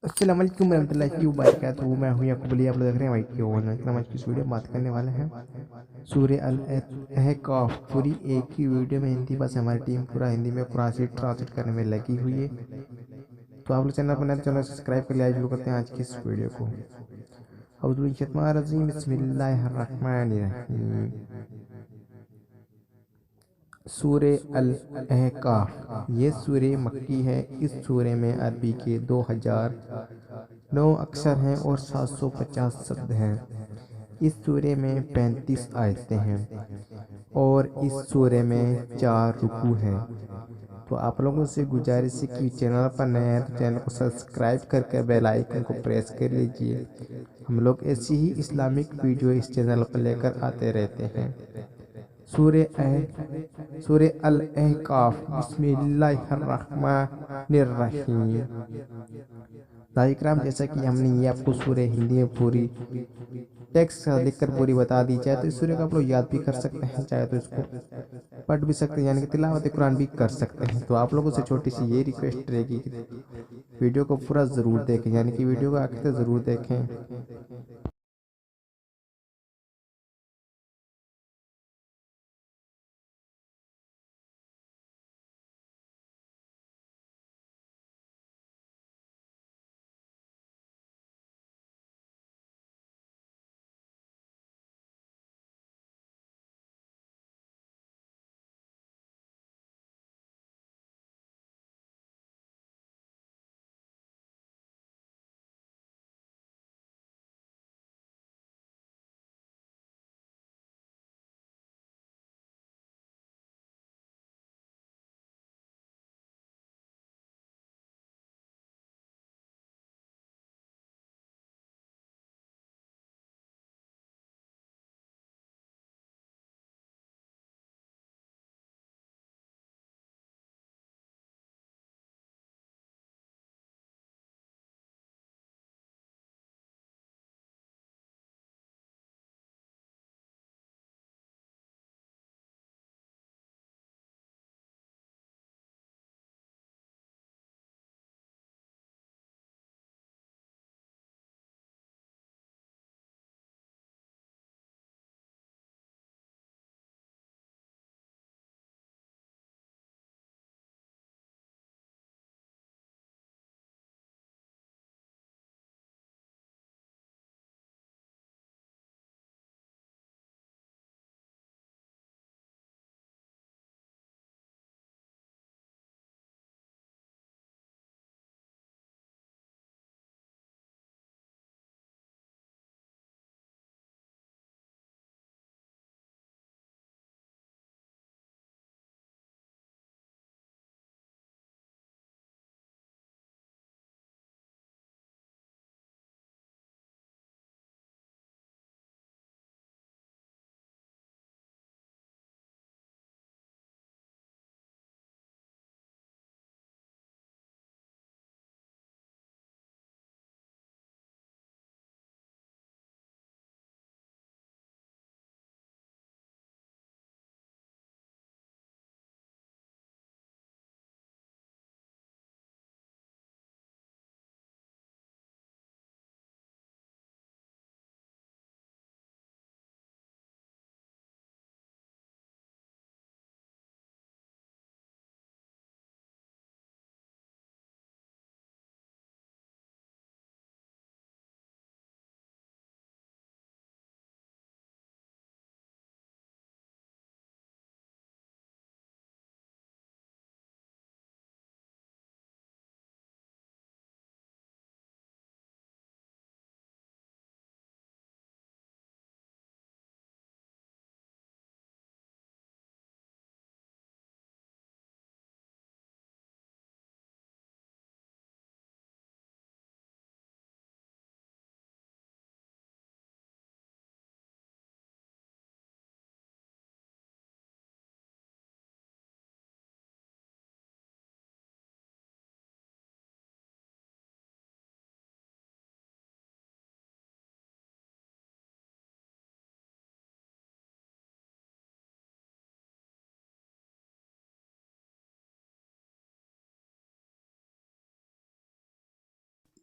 अस्सलाम वालेकुम रहमतुल्लाहि वबरकातुहू। मैं हूं याकूब अली, आप लोग देख रहे हैं वाइट की ओवन। आज की इस वीडियो में बात करने वाले हैं सूर्य अल अहकाफ। पूरी एक ही वीडियो में हिंदी बस हमारी टीम पूरा हिंदी में कुरान से ट्रांसलेट करने में लगी हुई है। तो आप लोग चैनल पर नए, चैनल सब्सक्राइब कर लिया। शुरू करते हैं आज की इस वीडियो को। बिस्मिल्लाहिर्रहमानिर्रहीम। सूर्य अल अहकाफ ये सूर्य मक्की है। इस सूर्य में अरबी के 2009 अक्षर हैं और 750 शब्द हैं। इस सूर्य में 35 आयतें हैं और इस सूर्य में 4 रुकू हैं। तो आप लोगों से गुजारिश है कि चैनल पर नए हैं तो चैनल को सब्सक्राइब करके बेल आइकन को प्रेस कर लीजिए। हम लोग ऐसी ही इस्लामिक वीडियो इस चैनल पर लेकर आते रहते हैं। सूर्य अल अहकाफ। बिस्मिल्लाहिर्रहमानिर्रहीम। इकराम, जैसा कि हमने ये आपको सूर्य हिंदी में पूरी टेक्स्ट लिखकर पूरी बता दी, चाहे तो इस सूर्य को आप लोग याद भी कर सकते हैं, चाहे तो इसको पढ़ भी सकते हैं, यानी कि तिलावत कुरान भी कर सकते हैं। तो आप लोगों से छोटी सी ये रिक्वेस्ट रहेगी कि वीडियो को पूरा ज़रूर देखें, यानी कि वीडियो को आखिर तक ज़रूर देखें।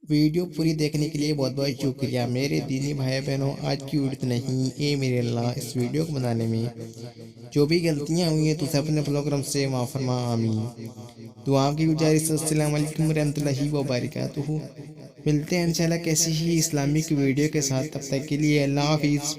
वीडियो पूरी देखने के लिए बहुत बहुत शुक्रिया मेरे दीनी भाई बहनों। आज की वीडियो इतना ही। ए मेरे अल्लाह, इस वीडियो को बनाने में जो भी गलतियां हुई हैं तो उसे अपने प्रोग्राम से माफ़ फरमा, आमीन। तो आपकी गुजारिश, अस्सलाम वालेकुम रहमतुल्लाहि व बरकातुहू। मिलते हैं इंशाल्लाह कैसी ही इस्लामिक वीडियो के साथ, तब तक के लिए अल्लाह हाफिज़।